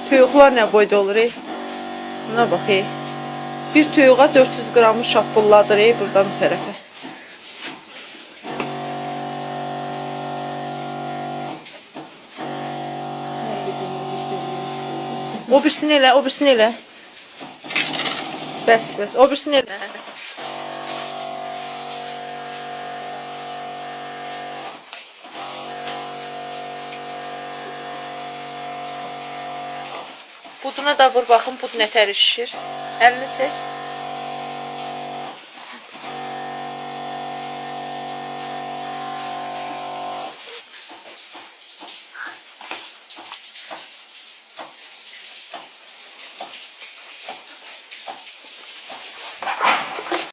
Toyuqlar nə boyda olur, ey? Buna bax, ey. Bir toyuğa 400 qramı şapbulladır, ey, buradan bu tərəfə. O birisini elə, o birisini elə. Bəs, bəs, o birisini elə. Buduna da vur, baxın, bud nətər şişir. Əlini çək.